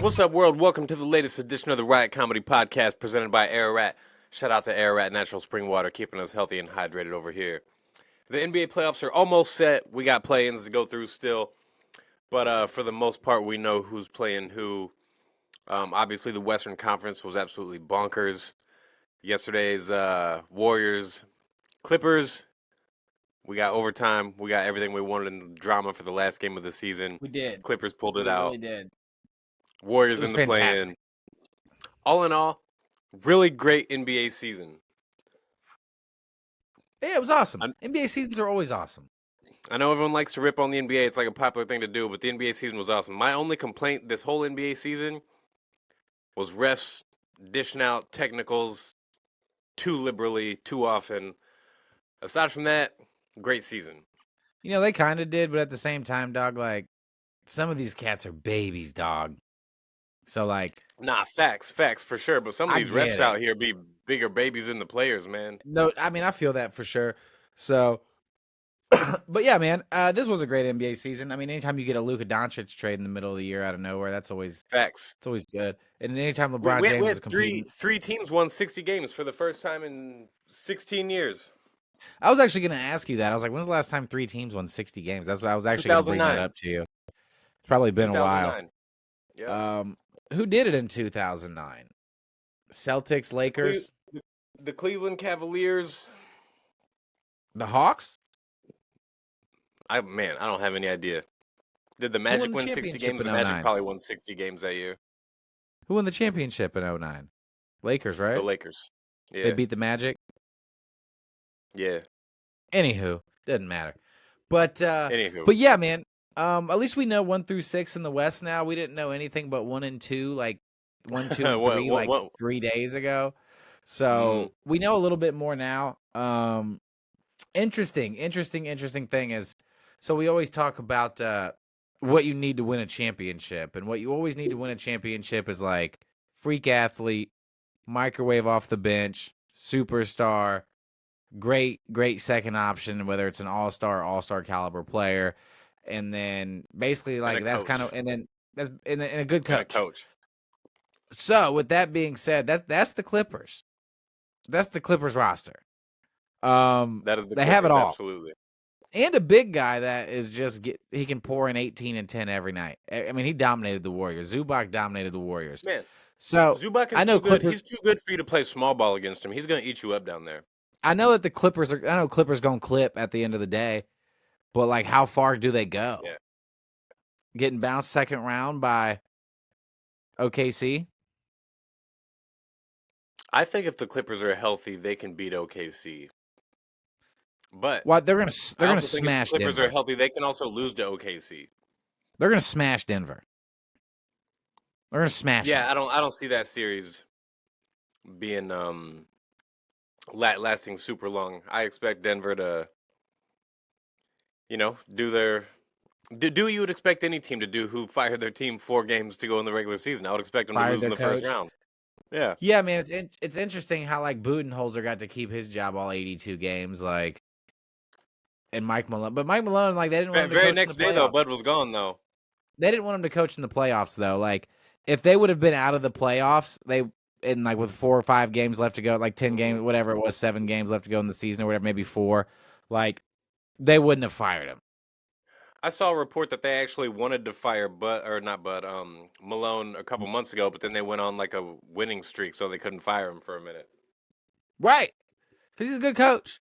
What's up, world? Welcome to the latest edition of the RiOT Comedy Podcast presented by RiOT. Shout out to RiOT Natural Spring Water, keeping us healthy and hydrated over here. The NBA playoffs are almost set. We got play-ins to go through still, but for the most part, we know who's playing who. Obviously, the Western Conference was absolutely bonkers. Yesterday's Warriors, Clippers. We got overtime. We got everything we wanted in the drama for the last game of the season. We did. Clippers pulled it We out. really did. Warriors It was in the fantastic. play-in. All in all, really great NBA season. Yeah, it was awesome. NBA seasons are always awesome. I know everyone likes to rip on the NBA. It's like a popular thing to do, but the NBA season was awesome. My only complaint this whole NBA season was refs dishing out technicals too liberally, too often. Aside from that, great season. You know, they kind of did, but at the same time, dog, like, some of these cats are babies, dog. So, like... Nah, facts for sure. But some of I these get refs it. out here be bigger babies than the players, man. No, I mean, I feel that for sure. So... but yeah, man, this was a great NBA season. I mean, anytime you get a Luka Doncic trade in the middle of the year out of nowhere, that's always... Facts. It's always good. And anytime LeBron We James had is competing... three teams won 60 games for the first time in 16 years. I was actually going to ask you that. I was like, when's the last time 3 teams won 60 games? That's what I was actually going to bring that up to you. It's probably been a while. Yeah. Who did it in 2009? Celtics, Lakers, the Cleveland Cavaliers, the Hawks. I don't have any idea. Did the Magic win 60 games? The Magic probably won 60 games that year. Who won the championship in 2009? Lakers, right? The Lakers. Yeah. They beat the Magic. Yeah. Anywho, doesn't matter. But yeah, man. At least we know 1 through 6 in the West now. We didn't know anything but 1 and 2, like 1, 2, and 3, 3 days ago. So we know a little bit more now. Interesting thing is, so we always talk about what you need to win a championship, and what you always need to win a championship is like freak athlete, microwave off the bench, superstar, great second option, whether it's an all-star caliber player, and then basically like that's kind of, and then that's and a good coach. So with that being said, that's the Clippers. That's the Clippers roster. That is they have it all. Absolutely. And a big guy that is just he can pour in 18 and 10 every night. I mean, he dominated the Warriors. Zubac dominated the Warriors. Man, so Zubac is too good. He's too good for you to play small ball against him. He's going to eat you up down there. I know that Clippers going to clip at the end of the day, but like how far do they go? Yeah. Getting bounced second round by OKC? I think if the Clippers are healthy, they can beat OKC. But they're gonna smash. If the Clippers Denver. are healthy, they can also lose to OKC. They're gonna smash Denver. They're gonna smash. Yeah, them. I don't see that series being lasting super long. I expect Denver to, do their do you would expect any team to do who fired their team 4 games to go in the regular season. I would expect them to lose in the first round. Yeah. Yeah, man, it's interesting how like Budenholzer got to keep his job all 82 games, like. And Mike Malone, but Mike Malone, like they didn't want him to coach next in the playoffs. day though, Bud was gone though. They didn't want him to coach in the playoffs though. Like if they would have been out of the playoffs, with 4 or 5 games left to go, like 10 games, whatever it was, 7 games left to go in the season or whatever, maybe 4, like they wouldn't have fired him. I saw a report that they actually wanted to fire Malone a couple months ago, but then they went on like a winning streak, so they couldn't fire him for a minute. Right, because he's a good coach.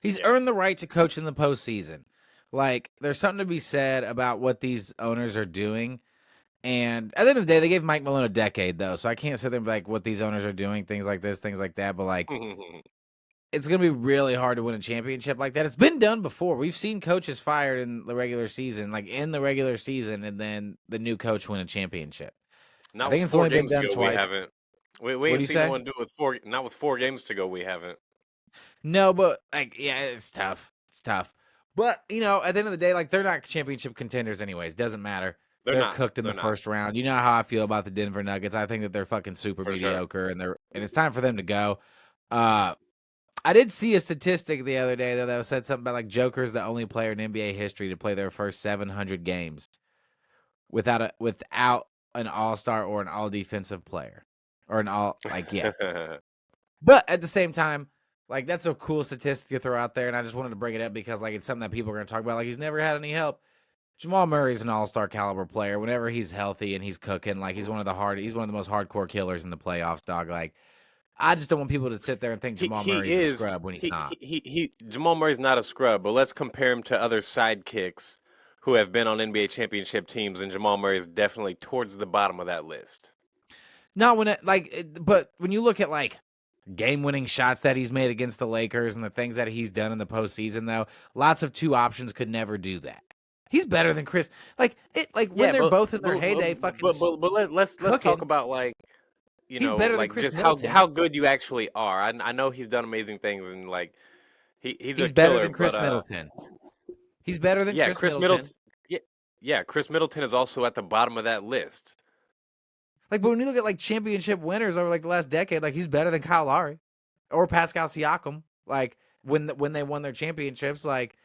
He's earned the right to coach in the postseason. Like, there's something to be said about what these owners are doing. And at the end of the day, they gave Mike Malone a decade, though. So I can't sit there and be like, what these owners are doing, things like this, things like that. But, like, it's going to be really hard to win a championship like that. It's been done before. We've seen coaches fired in the regular season, and then the new coach win a championship. I think it's only been done twice. We haven't. We ain't seen one do it with 4. Not with 4 games to go. We haven't. No, but like, yeah, it's tough. It's tough. But at the end of the day, like they're not championship contenders, anyways. Doesn't matter. They're cooked in the first round. You know how I feel about the Denver Nuggets. I think that they're fucking super mediocre, and it's time for them to go. I did see a statistic the other day that said something about like Joker's the only player in NBA history to play their first 700 games without an all-star or an all-defensive player or an all yeah. But at the same time, like that's a cool statistic to throw out there, and I just wanted to bring it up because like it's something that people are going to talk about. Like he's never had any help. Jamal Murray's an all-star caliber player. Whenever he's healthy and he's cooking, like he's one of the most hardcore killers in the playoffs, dog. Like I just don't want people to sit there and think Jamal Murray's a scrub when he's not. Jamal Murray's not a scrub, but let's compare him to other sidekicks who have been on NBA championship teams, and Jamal Murray is definitely towards the bottom of that list. Not when but when you look at like game-winning shots that he's made against the Lakers and the things that he's done in the postseason, though, lots of two options could never do that. He's better than Chris. When they're both in their heyday, fucking. But let's talk about like he's better than Chris just Middleton. how good you actually are. I know he's done amazing things and like he's a better killer, than Chris Middleton. He's better than Chris Middleton. Yeah, Chris Middleton is also at the bottom of that list. Like, but when you look at like championship winners over like the last decade, like he's better than Kyle Lowry or Pascal Siakam. Like when they won their championships, like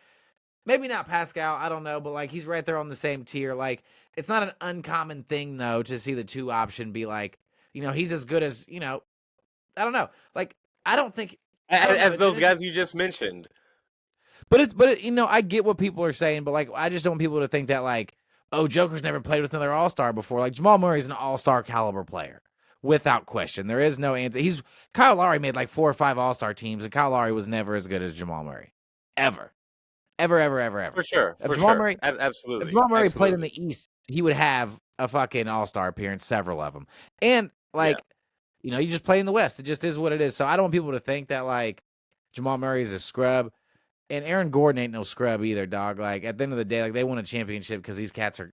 maybe not Pascal, I don't know, but like he's right there on the same tier. Like it's not an uncommon thing though to see the two option be like, he's as good as I don't know. Like I don't think as those guys you just mentioned. But I get what people are saying, but like I just don't want people to think that like, oh, Joker's never played with another all-star before. Like Jamal Murray's an all-star caliber player, without question. There is no answer. Kyle Lowry made like 4 or 5 all-star teams, and Kyle Lowry was never as good as Jamal Murray, ever. For sure, Murray, absolutely. If Jamal Murray played in the East, he would have a fucking all-star appearance, several of them, and like, you just play in the West. It just is what it is. So I don't want people to think that like Jamal Murray is a scrub. And Aaron Gordon ain't no scrub either, dog. Like at the end of the day, like they won a championship because these cats are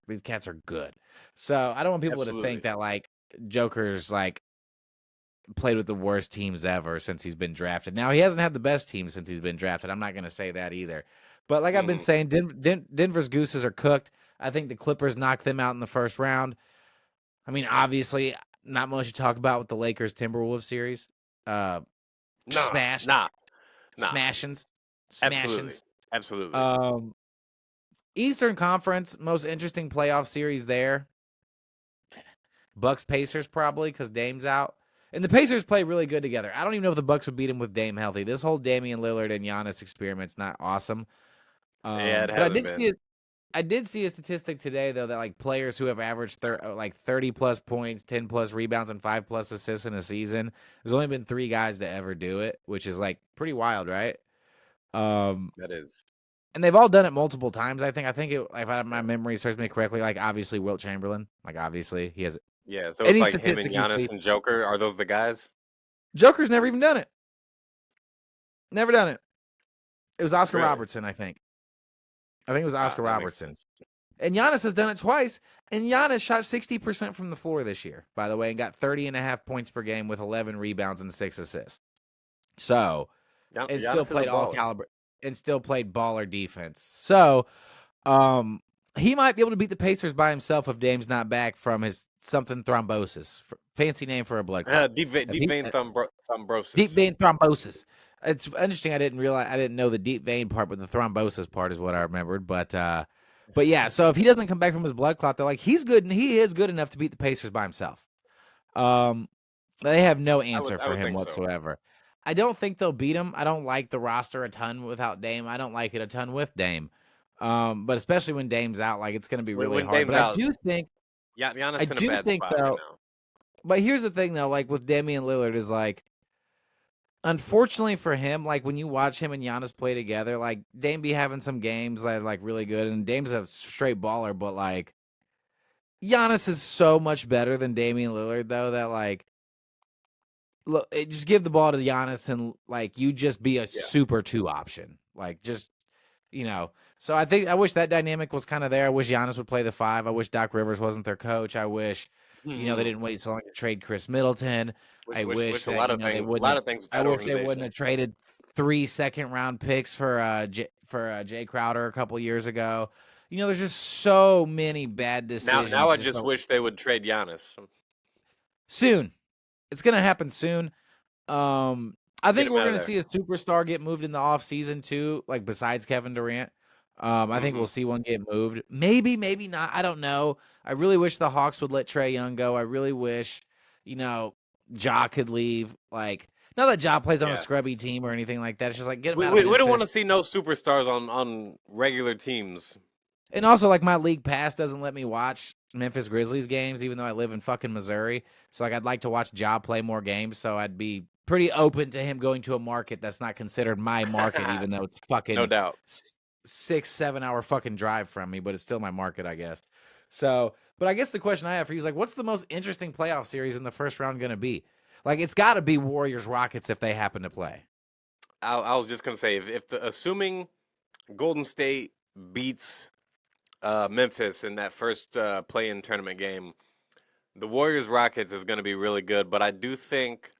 good. So I don't want people to think that like Joker's like played with the worst teams ever since he's been drafted. Now he hasn't had the best team since he's been drafted. I'm not gonna say that either. But like I've been saying, Denver's gooses are cooked. I think the Clippers knocked them out in the first round. I mean, obviously, not much to talk about with the Lakers Timberwolves series. Smashings. Absolutely. Eastern Conference, most interesting playoff series there. Bucks Pacers probably because Dame's out. And the Pacers play really good together. I don't even know if the Bucks would beat him with Dame healthy. This whole Damian Lillard and Giannis experiment's not awesome. It hasn't been. I did see a statistic today though that like players who have averaged 30 plus points, 10 plus rebounds, and 5 plus assists in a season. There's only been 3 guys to ever do it, which is like pretty wild, right? That is. And they've all done it multiple times. I think if my memory serves me correctly, like obviously Wilt Chamberlain, like obviously he has. Yeah, so it's like him and Giannis and Joker. Are those the guys? Joker's never even done it. Never done it. It was Oscar Really? Robertson, I think. I think it was Oscar Robertson. And Giannis has done it twice. And Giannis shot 60% from the floor this year, by the way, and got 30.5 points per game with 11 rebounds and 6 assists. So, and still played all caliber and still played baller defense. So, he might be able to beat the Pacers by himself if Dame's not back from his something thrombosis. Fancy name for a blood clot. Deep vein thrombosis. Deep vein thrombosis. It's interesting. I didn't know the deep vein part, but the thrombosis part is what I remembered. But yeah. So if he doesn't come back from his blood clot, they're like he's good, and he is good enough to beat the Pacers by himself. They have no answer for him whatsoever. So. I don't think they'll beat him. I don't like the roster a ton without Dame. I don't like it a ton with Dame. But especially when Dame's out, like it's going to be really hard. But I do think Giannis in a bad spot right now. But here's the thing, though, like with Damian Lillard is like, unfortunately for him, like when you watch him and Giannis play together, like Dame be having some games that are like really good, and Dame's a straight baller, but like Giannis is so much better than Damian Lillard, though, that like, look, just give the ball to Giannis and like you just be a super 2 option, like just So I wish that dynamic was kind of there. I wish Giannis would play the 5. I wish Doc Rivers wasn't their coach. I wish they didn't wait so long to trade Chris Middleton. I wish a lot of things. I wish they wouldn't have traded 3 second-round picks for Jay Crowder a couple years ago. There's just so many bad decisions. Now I just wish they would trade Giannis soon. It's gonna happen soon. I think we're gonna see a superstar get moved in the offseason too, like besides Kevin Durant. I think we'll see one get moved. Maybe, maybe not. I don't know. I really wish the Hawks would let Trae Young go. I really wish, Ja could leave. Like, not that Ja plays on a Yeah. scrubby team or anything like that. It's just like get him We, out of we, we don't want Memphis. to see no superstars on regular teams. And also, like, my league pass doesn't let me watch Memphis Grizzlies games, even though I live in fucking Missouri. So, like, I'd like to watch Ja play more games. So, I'd be pretty open to him going to a market that's not considered my market, even though it's No fucking doubt. 6-7 hour fucking drive from me, but it's still my market, I guess. So, but I guess the question I have for you is like, what's the most interesting playoff series in the first round going to be? Like, it's got to be Warriors Rockets if they happen to play. I was just gonna say assuming Golden State beats Memphis in that first play-in tournament game, the Warriors Rockets is going to be really good. But I do think,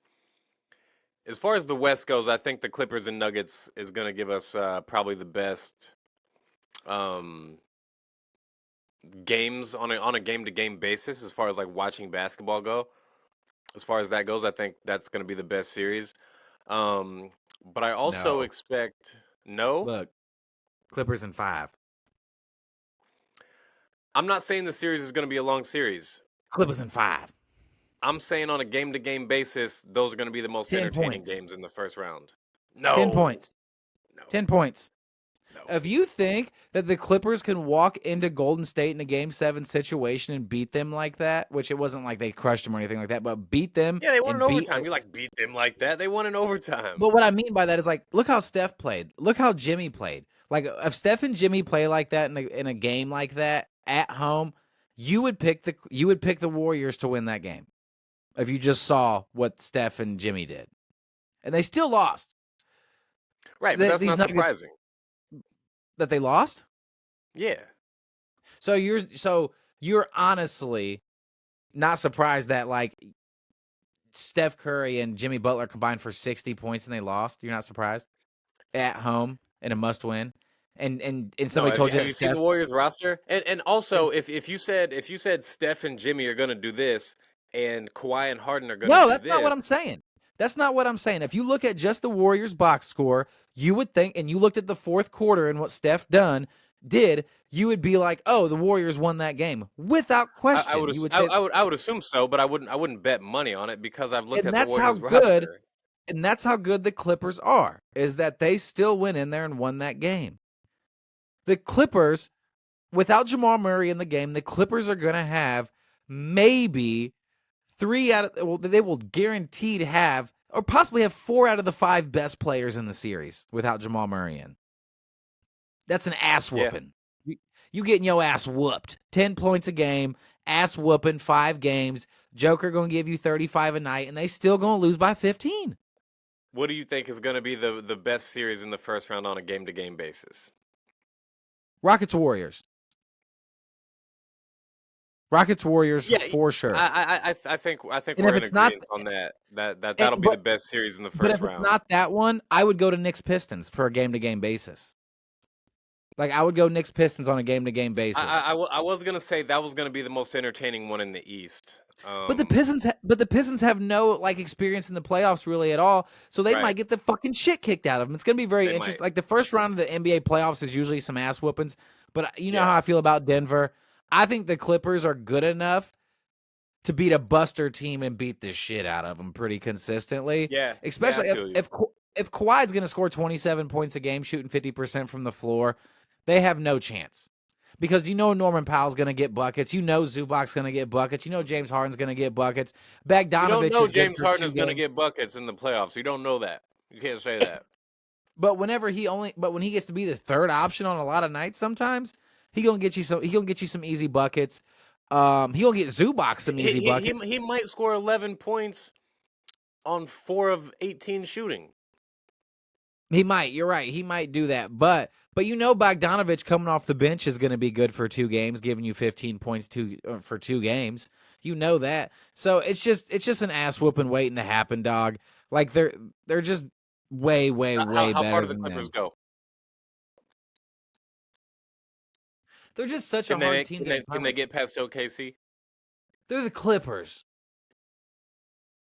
as far as the West goes, I think the Clippers and Nuggets is going to give us probably the best um, games on a game to game basis as far as like watching basketball go. As far as that goes, I think that's going to be the best series. Um, but I also No. expect no. Look, Clippers in 5. I'm not saying the series is going to be a long series. Clippers in 5. I'm saying on a game to game basis, those are going to be the most 10 entertaining points. games in the first round. 10 No, points. no, 10 points. If no. you think that the Clippers can walk into Golden State in a Game 7 situation and beat them like that, which it wasn't like they crushed them or anything like that, but beat them Yeah, they won in and beat. overtime. You like beat them like that? They won in overtime. But what I mean by that is like, look how Steph played. Look how Jimmy played. Like, if Steph and Jimmy play like that in a game like that at home, you would pick the Warriors to win that game. If you just saw what Steph and Jimmy did, and they still lost. Right, but that's These not Nuggets surprising. that they lost. Yeah. So you're honestly not surprised that like Steph Curry and Jimmy Butler combined for 60 points and they lost. You're not surprised at home in a must win. And No, somebody told you have that you seen the Steph. Warriors roster? And also, if you said Steph and Jimmy are going to do this, and Kawhi and Harden are going to No, do that's not what I'm this, saying. That's not what I'm saying. If you look at just the Warriors box score, you would think, and you looked at the fourth quarter and what Steph did, you would be like, oh, the Warriors won that game without I question. would You would say, I would assume so, but I wouldn't bet money on it because I've looked and at the that's how Warriors good, roster. and that's how good the Clippers are, is that they still went in there and won that game. The Clippers, without Jamal Murray in the game, the Clippers are going to have maybe they will guaranteed have, or possibly have 4 out of the 5 best players in the series without Jamal Murray in. That's an ass Yeah. whooping. You getting your ass whooped. 10 points a game, ass whooping, 5 games. Joker going to give you 35 a night, and they still going to lose by 15. What do you think is going to be the best series in the first round on a game to game basis? Rockets Warriors. Rockets Warriors Yeah, for sure. I think And we're if in it's not, agreement on that. and, That'll be the best series in the but first if it's round. not that one, I would go to Knicks Pistons for a game to game basis. Like I would go Knicks Pistons on a game to game basis. I was gonna say that was gonna be the most entertaining one in the East. But the Pistons have no like experience in the playoffs really at all, so they Right, might get the fucking shit kicked out of them. It's gonna be very they might. interesting. Like the first round of the NBA playoffs is usually some ass whoopings, but you know how Yeah, I feel about Denver. I think the Clippers are good enough to beat a buster team and beat the shit out of them pretty consistently. yeah, yeah. I Especially feel you. if Kawhi's gonna score 27 points a game, shooting 50% from the floor, they have no chance. Because you know Norman Powell's going to get buckets. You know Zubac's going to get buckets. You know James Harden's going to get buckets. You don't Bogdanovich know is good James for Harden 2 is gonna games. get buckets in the playoffs. You don't know that. You can't say that. But when he gets to be the third option on a lot of nights sometimes, he going to get you some easy buckets. He going to get Zubac some easy buckets. He might score 11 points on 4 of 18 shooting. He might. You're right. He might do that. But you know Bogdanovich coming off the bench is going to be good for 2 games, giving you 15 points for 2 games. You know that. So it's just an ass whooping waiting to happen, dog. Like they're just way way How far better do the than Clippers them. go? They're just such a Can they hard make, team can to they can they determine. get past OKC? They're the Clippers.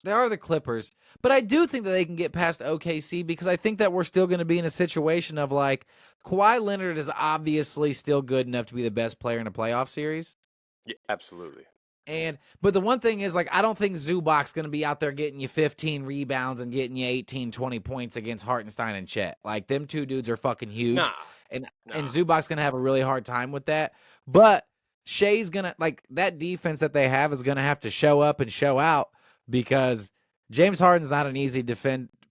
They are the Clippers, but I do think that they can get past OKC because I think that we're still going to be in a situation of like Kawhi Leonard is obviously still good enough to be the best player in a playoff series. Yeah, absolutely. But the one thing is like I don't think Zubac's going to be out there getting you 15 rebounds and getting you 18, 20 points against Hartenstein and Chet. Like them two dudes are fucking huge, Nah, and nah. Zubac's going to have a really hard time with that. But Shea's gonna like that defense that they have is going to have to show up and show out because James Harden's not an easy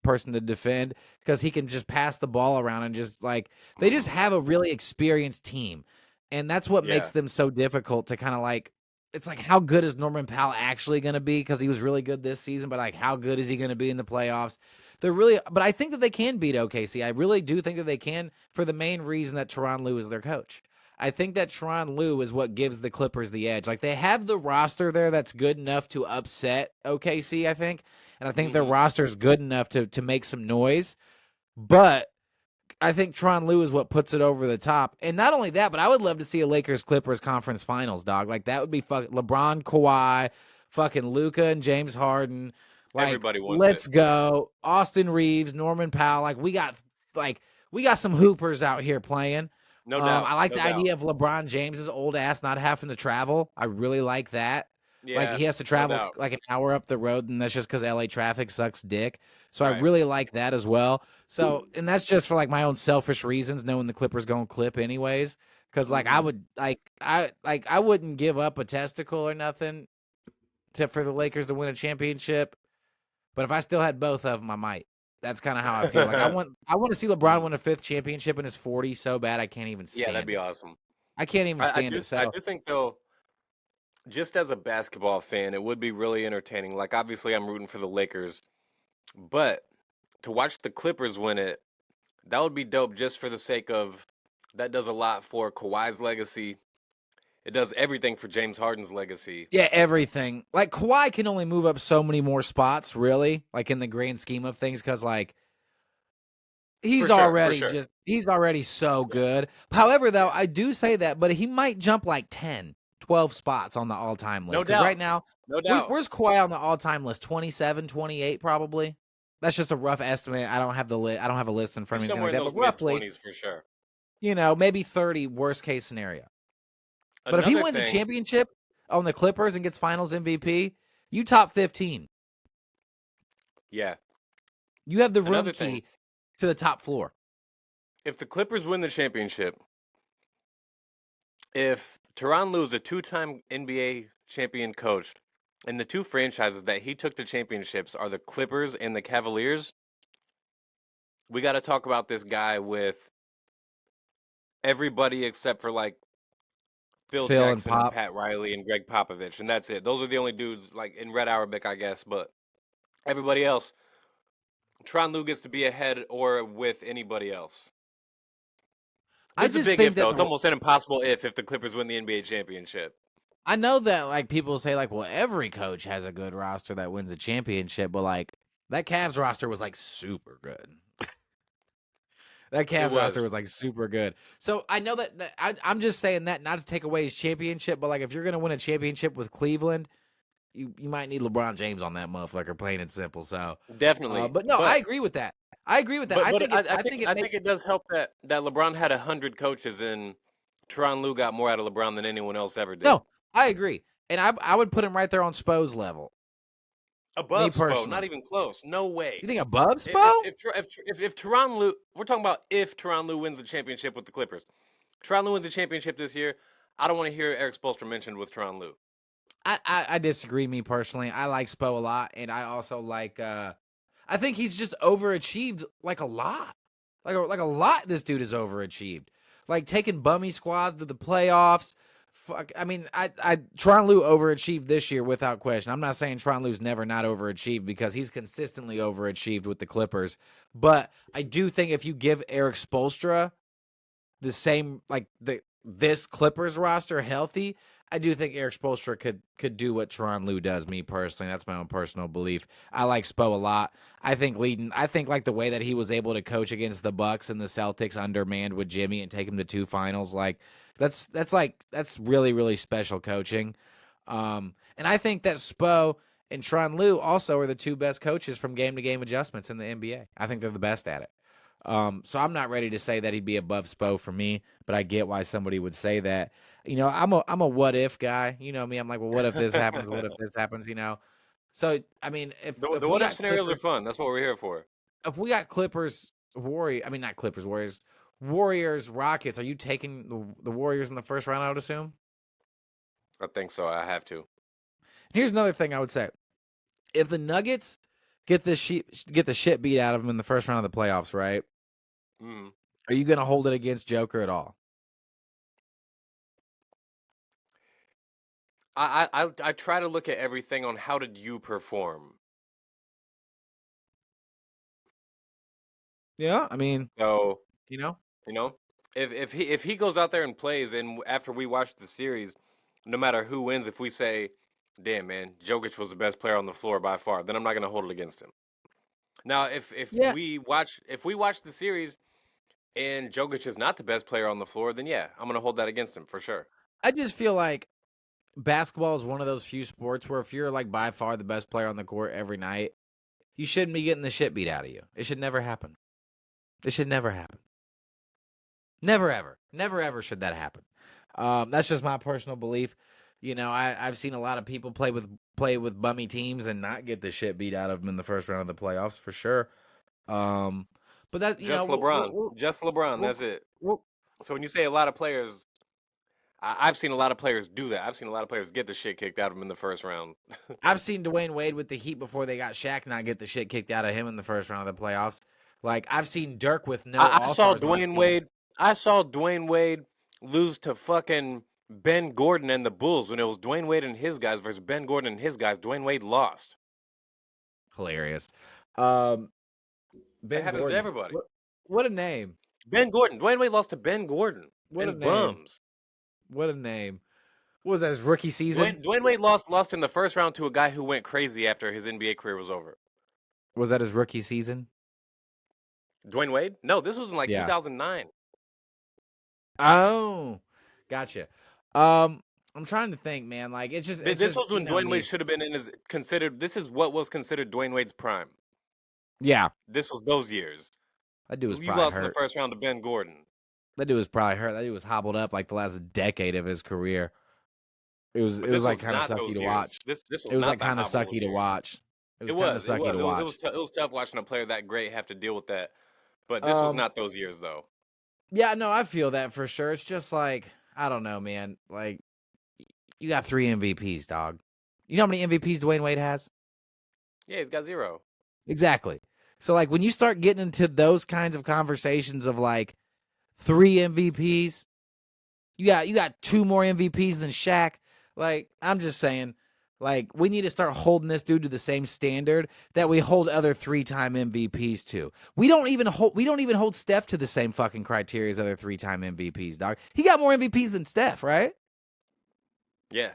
person to defend because he can just pass the ball around and just like they just have a really experienced team, and that's what makes Yeah. them so difficult to kind of like. It's like how good is Norman Powell actually going to be because he was really good this season, but like how good is he going to be in the playoffs? But I think that they can beat OKC. I really do think that they can for the main reason that Tyronn Lue is their coach. I think that Tyronn Lue is what gives the Clippers the edge. Like they have the roster there that's good enough to upset OKC, I think. And I think their roster is good enough to make some noise. But I think Tyronn Lue is what puts it over the top. And not only that, but I would love to see a Lakers-Clippers conference finals, dog. Like that would be fucking LeBron, Kawhi, fucking Luka and James Harden. Like Everybody wants let's it. go. Austin Reeves, Norman Powell. We got some hoopers out here playing. No doubt. I like No the doubt. idea of LeBron James's old ass not having to travel. I really like that. Like Yeah, he has to no travel doubt. like an hour up the road, and that's just because LA traffic sucks dick. So I Right. really like that as well. So, and that's just for like my own selfish reasons, knowing the Clippers gonna clip anyways. Because like I would I wouldn't give up a testicle or nothing for the Lakers to win a championship. But if I still had both of them, I might. That's kind of how I feel. Like I want to see LeBron win a fifth championship in his 40s so bad I can't even Yeah, that'd stand be it. awesome. I can't even stand it. I So do think though, just as a basketball fan, it would be really entertaining. Like obviously I'm rooting for the Lakers, but to watch the Clippers win it, that would be dope just for the sake of that does a lot for Kawhi's legacy. It does everything for James Harden's legacy. yeah, everything. Like Kawhi can only move up so many more spots, really, like in the grand scheme of things, because like For sure, for sure. he's already so Yeah, good. However, though, yeah. I do say that, but he might jump like 10, 12 spots on the all-time No list. Because right doubt. now, No doubt. where's Kawhi on the all-time list? 27, 28, probably. That's just a rough estimate. I don't have I don't have a list in front He's of me, somewhere anything in like that. those But mid roughly, 20s for sure. maybe 30, worst case scenario. But if he Another wins a thing, championship on the Clippers and gets Finals MVP, you top 15. yeah. You have the room Another thing, key to the top floor. if the Clippers win the championship, if Tyronn Lue is a two-time NBA champion coach, and the two franchises that he took to championships are the Clippers and the Cavaliers, we got to talk about this guy with everybody except for like Phil Phil and Jackson and Pop. Pat Riley and Greg Popovich, and that's it. Those are the only dudes like in Red Arabic, I guess. But everybody else, Tron Lue gets to be ahead or with anybody else. I This is a just big think if, that though. It's almost an impossible if the Clippers win the NBA championship. I know that like people say like, well, every coach has a good roster that wins a championship, but like that Cavs roster was like super good. That It Cavs roster was was like super good. So I know that I'm just saying that not to take away his championship, but like if you're gonna win a championship with Cleveland, you might need LeBron James on that motherfucker, plain and simple. So, definitely, but no, I agree with that. I agree with that. but I think it I think makes it does help that LeBron had 100 coaches and Tron Lue got more out of LeBron than anyone else ever did. no. I agree, and I would put him right there on Spo's level. Me Above Spo, not personally, even close. No way. you think above Spo? If Tyronn Lue, we're talking about if Tyronn Lue wins the championship with the Clippers. Tyronn Lue wins the championship this year. I don't want to hear Eric Spoelstra mentioned with Tyronn Lue. I disagree. Me personally, I like Spo a lot, and I also like. I think he's just overachieved like a lot, like a lot. This dude is overachieved, like taking bummy squads to the playoffs. Fuck, I mean, Tron Lue overachieved this year without question. I'm not saying Tron Lue's never not overachieved because he's consistently overachieved with the Clippers, but I do think if you give Eric Spoelstra the same like this Clippers roster healthy, I do think Eric Spoelstra could do what Tyronn Lue does. Me personally, that's my own personal belief. I like Spo a lot. I think like the way that he was able to coach against the Bucks and the Celtics undermanned with Jimmy and take him to 2 finals, like that's really really special coaching. And I think that Spo and Tron Liu also are the two best coaches from game-to-game adjustments in the NBA. I think they're the best at it. So I'm not ready to say that he'd be above Spo for me, but I get why somebody would say that. I'm a what if guy. You know me. I'm like, well, what if this happens? What if this happens? So I mean, if The we what if got scenarios are Clippers, fun. That's what we're here for. if we got Clippers, not Clippers, Warriors, Rockets. Are you taking the Warriors in the first round? I would assume. I think so. I have to. Here's another thing I would say: if the Nuggets get the shit beat out of them in the first round of the playoffs, right? Mm. Are you going to hold it against Joker at all? I try to look at everything on how did you perform. Yeah, I mean, So you know, you know, if he goes out there and plays, and after we watch the series, no matter who wins, if we say, "Damn man, Jokic was the best player on the floor by far," then I'm not gonna hold it against him. Now, yeah, if we watch the series and Jokic is not the best player on the floor, then yeah, I'm gonna hold that against him for sure. I just feel like basketball is one of those few sports where if you're like by far the best player on the court every night, you shouldn't be getting the shit beat out of you. It should never happen. It should never happen. Never ever. Never ever should that happen. That's just my personal belief. I've seen a lot of people play with bummy teams and not get the shit beat out of them in the first round of the playoffs for sure. But that Just LeBron, just LeBron. we'll, That's it. we'll, So when you say a lot of players, I've seen a lot of players do that. I've seen a lot of players get the shit kicked out of them in the first round. I've seen Dwayne Wade with the Heat before they got Shaq not get the shit kicked out of him in the first round of the playoffs. Like I've seen Dirk with no I All saw Stars on his Dwayne team. Wade. I saw Dwayne Wade lose to fucking Ben Gordon and the Bulls when it was Dwayne Wade and his guys versus Ben Gordon and his guys. Dwayne Wade lost. Hilarious. That Ben happens to Gordon. everybody. What a name. Ben Gordon. Dwayne Wade lost to Ben Gordon What a and name. bums. What a name. What was that, his rookie season? Dwayne Wade lost in the first round to a guy who went crazy after his NBA career was over. Was that his rookie season? Dwayne Wade? No, this was in like Yeah. 2009. Oh, gotcha. I'm trying to think, man. Like it's just This was when Dwayne me. Wade should have been in his considered. This is what was considered Dwayne Wade's prime. Yeah, This was those years. that dude was You probably lost in the hurt. first round to Ben Gordon. That dude was probably hurt. That dude was hobbled up like the last decade of his career. It was But it was this like was kind of not sucky those to years. watch. This was It was not like the kind of hobbled sucky to years. watch. It was It kind of was. sucky to watch. It was tough watching a player that great have to deal with that. But this was Um, not those years though. yeah, no, I feel that for sure. It's just like I don't know, man. Like you got 3 MVPs, dog. You know how many MVPs Dwayne Wade has? Yeah, he's got 0. Exactly. So like when you start getting into those kinds of conversations of like 3 MVPs, you got 2 more MVPs than Shaq. Like I'm just saying, like we need to start holding this dude to the same standard that we hold other 3-time MVPs to. We don't even hold Steph to the same fucking criteria as other 3-time MVPs, dog. He got more MVPs than Steph, right? Yeah.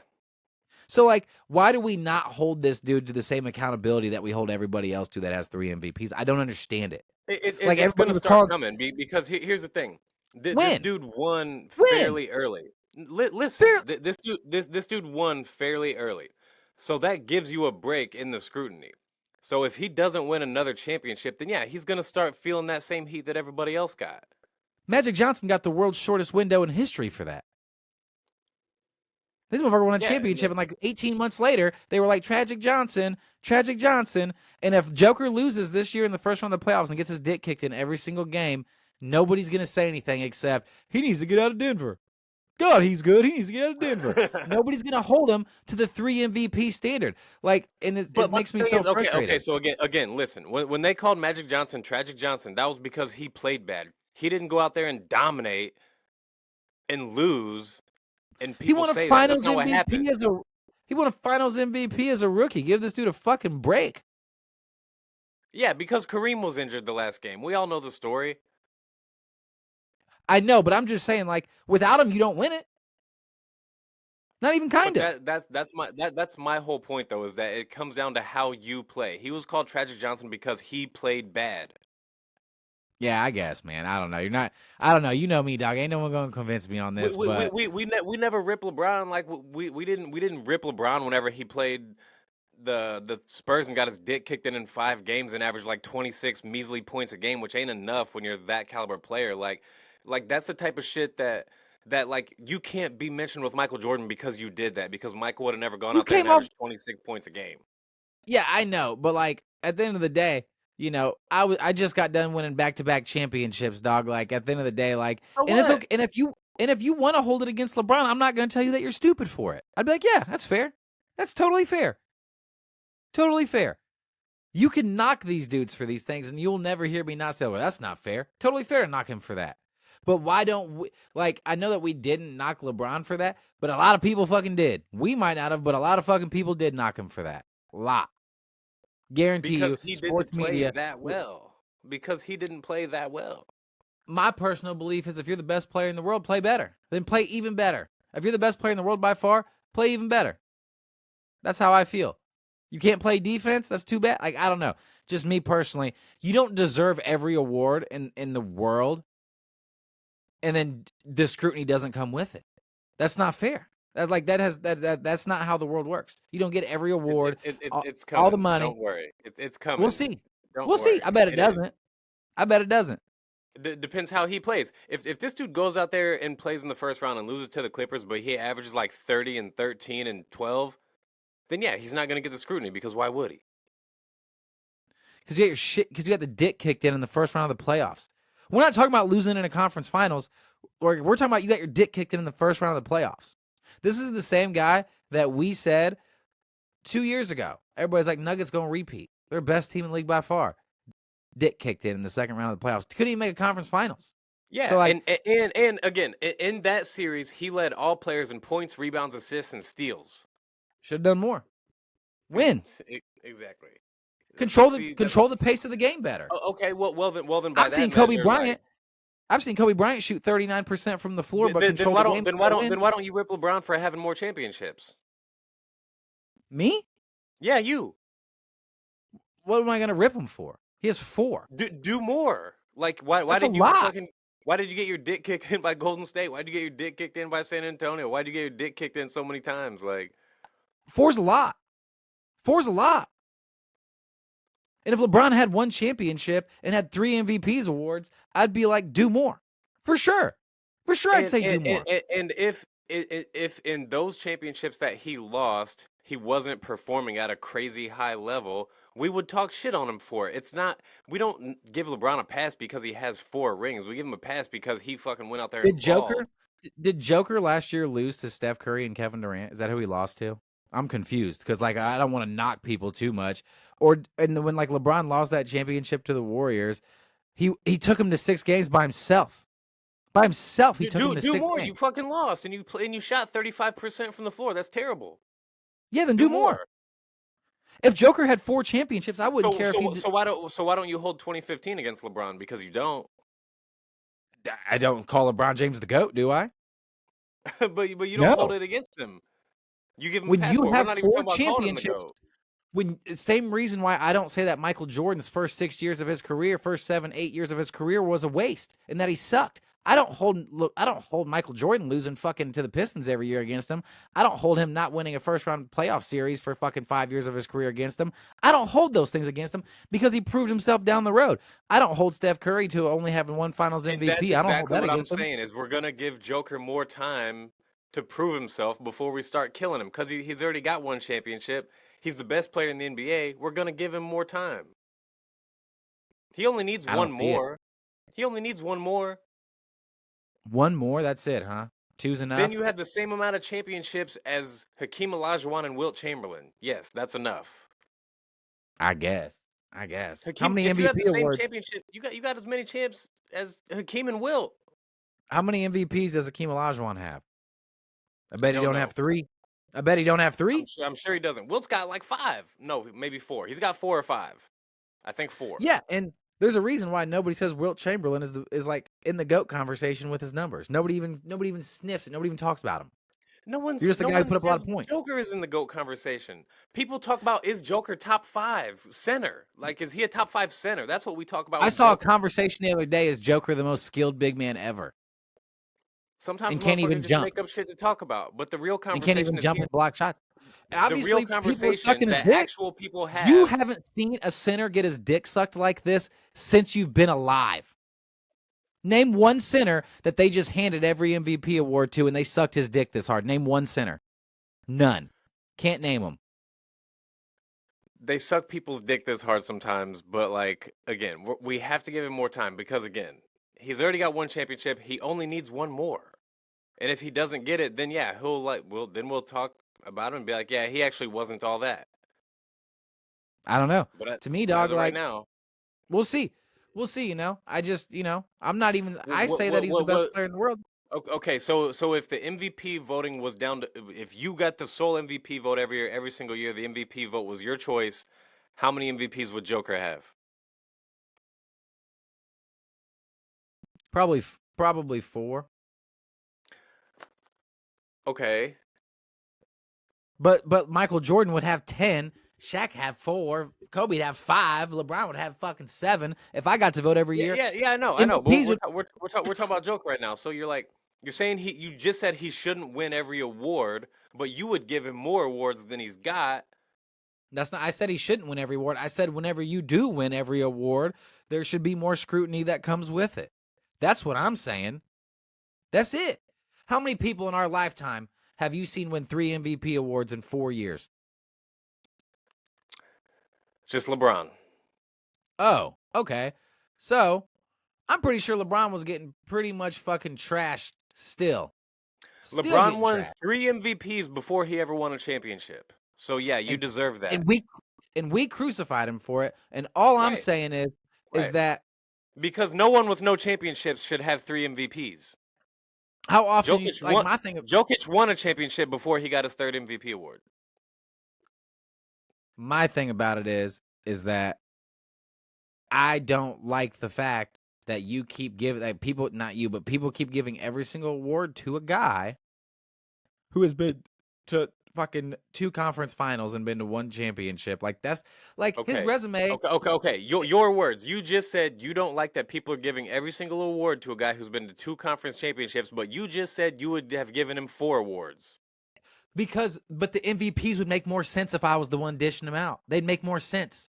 So, like, why do we not hold this dude to the same accountability that we hold everybody else to that has 3 MVPs? I don't understand it. Like, It's everybody gonna was start calling. coming because here's the thing. This When? dude won When? fairly early. Listen, Fair. this dude won fairly early, so that gives you a break in the scrutiny. So if he doesn't win another championship, then yeah, he's gonna start feeling that same heat that everybody else got. Magic Johnson got the world's shortest window in history for that. This motherfucker won a Yeah, championship, and like 18 months later, they were like, Tragic Johnson. And if Joker loses this year in the first round of the playoffs and gets his dick kicked in every single game, nobody's going to say anything except he needs to get out of Denver. God, he's good. He needs to get out of Denver. Nobody's going to hold him to the 3 MVP standard. Like, and it makes me the thing so is, okay, frustrated. so again, listen. When they called Magic Johnson Tragic Johnson, that was because he played bad. He didn't go out there and dominate and lose. And He people won a say that. That's Finals not what happened. MVP as a rookie. Give this dude a fucking break. Yeah, because Kareem was injured the last game. We all know the story. I know, but I'm just saying, like, without him, you don't win it. Not even kind of. That's my whole point though, is that it comes down to how you play. He was called Tragic Johnson because he played bad. Yeah, I guess, man. I don't know. You're not. I don't know. You know me, dog. Ain't no one gonna convince me on this. But We never rip LeBron like we didn't rip LeBron whenever he played the Spurs and got his dick kicked in 5 games and averaged like 26 measly points a game, which ain't enough when you're that caliber player. Like that's the type of shit that like you can't be mentioned with Michael Jordan because you did that because Michael would have never gone You out there and came off. averaged 26 points a game. Yeah, I know, but like at the end of the day, I just got done winning back-to-back championships, dog. Like at the end of the day, like, So and it's what? okay. And if you want to hold it against LeBron, I'm not going to tell you that you're stupid for it. I'd be like, yeah, that's fair. That's totally fair. Totally fair. You can knock these dudes for these things, and you'll never hear me not say, well, that's not fair. Totally fair to knock him for that. But why don't we, like, I know that we didn't knock LeBron for that, but a lot of people fucking did. We might not have, but a lot of fucking people did knock him for that. A lot. Guarantee you, Because he didn't sports play media. that well. Because he didn't play that well. My personal belief is if you're the best player in the world, play better. Then play even better. If you're the best player in the world by far, play even better. That's how I feel. You can't play defense? That's too bad. Like, I don't know. Just me personally. You don't deserve every award in the world, and then the scrutiny doesn't come with it. That's not fair. That's not how the world works. You don't get every award, It's all the coming. money. Don't worry. It's coming. We'll see. Don't We'll see. worry. I bet it It is. doesn't. I bet it doesn't. Depends how he plays. If this dude goes out there and plays in the first round and loses to the Clippers, but he averages like 30 and 13 and 12, then yeah, he's not going to get the scrutiny because why would he? Because you got the dick kicked in the first round of the playoffs. We're not talking about losing in a conference finals. We're talking about you got your dick kicked in the first round of the playoffs. This is the same guy that we said 2 years ago. Everybody's like, Nuggets going to repeat. They're best team in the league by far. Dick kicked in the second round of the playoffs. Couldn't even make a conference finals. Yeah, So like, and again, in that series, he led all players in points, rebounds, assists, and steals. should have done more. Win. Exactly. Control See, the pace of the game better. okay, well then by I've that seen Kobe measure, Bryant. like, I've seen Kobe Bryant shoot 39% from the floor, but then control why the game. don't then why don't you rip LeBron for having more championships? Me? Yeah, you What am I going to rip him for? He has 4. do more. Like why That's did a you lot. fucking why did you get your dick kicked in by Golden State? Why did you get your dick kicked in by San Antonio? Why did you get your dick kicked in so many times? Like 4's a lot. 4's a lot. And if LeBron had 1 championship and had 3 MVPs awards, I'd be like, do more. For sure. For sure, I'd say do more. And if in those championships that he lost, he wasn't performing at a crazy high level, we would talk shit on him for it. It's not we don't give LeBron a pass because he has 4 rings. We give him a pass because he fucking went out there and balled. Did Joker last year lose to Steph Curry and Kevin Durant? Is that who he lost to? I'm confused because like I don't want to knock people too much. And when like LeBron lost that championship to the Warriors, he took him to 6 games by himself. By himself, he took him to Do 6 more. games. You fucking lost and you shot 35% from the floor. That's terrible. Yeah, then do more. If Joker had 4 championships, I wouldn't care if he. So why don't you hold 2015 against LeBron? Because you don't. I don't call LeBron James the GOAT, do I? but you don't hold it against him. You give him when a you passport. have We're not even 4 talking about calling him the championships. GOAT. When same reason why I don't say that Michael Jordan's first 6 years of his career, first 7, 8 years of his career was a waste and that he sucked. I don't hold Michael Jordan losing fucking to the Pistons every year against him. I don't hold him not winning a first round playoff series for fucking 5 years of his career against him. I don't hold those things against him because he proved himself down the road. I don't hold Steph Curry to only having 1 Finals MVP. And that's I don't hold exactly that what I'm against him. saying is we're gonna give Joker more time to prove himself before we start killing him because he's already got 1 championship. He's the best player in the NBA. We're gonna give him more time. He only needs I one don't see it. more. He only needs 1 more. 1 more, that's it, huh? 2's enough. Then you have the same amount of championships as Hakeem Olajuwon and Wilt Chamberlain. Yes, that's enough. I guess. How Hakeem, many if you have the MVP same awards? championship, you got as many champs as Hakeem and Wilt. How many MVPs does Hakeem Olajuwon have? I bet he don't know. have 3. I bet he don't have 3. I'm sure he doesn't. Wilt's got like 5. No, maybe 4. He's got 4 or 5. I think 4. Yeah, and there's a reason why nobody says Wilt Chamberlain is like in the GOAT conversation with his numbers. Nobody even sniffs it. Nobody even talks about him. You're just the guy who put up a lot of points. Joker is in the GOAT conversation. People talk about, is Joker top 5 center? Like, is he a top 5 center? That's what we talk about. I with saw Joker. a conversation the other day: is Joker the most skilled big man ever? Sometimes and can't even just jump. make up shit to talk about, but the real And conversation can't even is jump and block shots. The real Obviously, people are conversation sucking his that dick. actual people You have. haven't seen a center get his dick sucked like this since you've been alive. Name one center that they just handed every MVP award to and they sucked his dick this hard. Name one center. None. Can't name them. They suck people's dick this hard sometimes, but like again, we have to give him more time because again, he's already got one championship. He only needs one more, and if he doesn't get it, then yeah, we'll talk about him and be like, yeah, he actually wasn't all that. I don't know. But To me, but as dog, of right like, now, we'll see. We'll see, I just, I'm not even, I say that he's the best what player in the world. Okay, so if the MVP voting was down to if you got the sole MVP vote every year, every single year, the MVP vote was your choice, how many MVPs would Joker have? Probably 4. Okay. But Michael Jordan would have 10. Shaq have 4. Kobe'd have 5. LeBron would have fucking 7. If I got to vote every year, Yeah, I know, But MVPs would. we're talking about Joker right now. So you're saying you just said he shouldn't win every award, but you would give him more awards than he's got. That's not. I said he shouldn't win every award. I said whenever you do win every award, there should be more scrutiny that comes with it. That's what I'm saying. That's it. How many people in our lifetime have you seen win 3 MVP awards in 4 years? Just LeBron. Oh, okay. So I'm pretty sure LeBron was getting pretty much fucking trashed still. LeBron won 3 MVPs before he ever won a championship. So yeah, you deserve that. And we crucified him for it. And all I'm saying is that because no one with no championships should have 3 MVPs. How often Jokic won a championship before he got his 3rd MVP award. My thing about it is that I don't like the fact that you keep giving people, not you, but people keep giving every single award to a guy who has been to fucking 2 conference finals and been to 1 championship. Like that's like his resume. Okay. Your words. You just said you don't like that people are giving every single award to a guy who's been to 2 conference championships, but you just said you would have given him 4 awards. But the MVPs would make more sense if I was the one dishing them out. They'd make more sense.